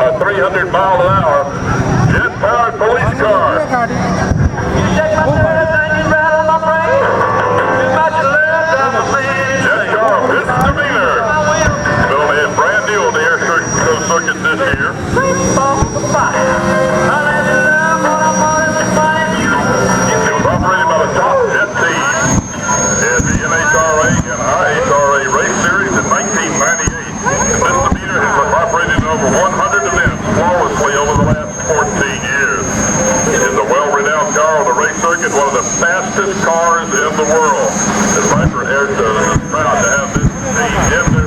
a 300 mile an hour jet-powered police car. You shake my nerves and you rattle my brain. Too much love down the lane. Jet car misdemeanor. Built a brand new on the Airshow circuit this year. It was operated by the top jet team in the NHRA and IHRA race series in 1998. And misdemeanor has operated in over 100 events flawlessly over the last 14 years. It is a well-renowned car on the race circuit, one of the fastest cars in the world. And Airshow is proud to have this team in the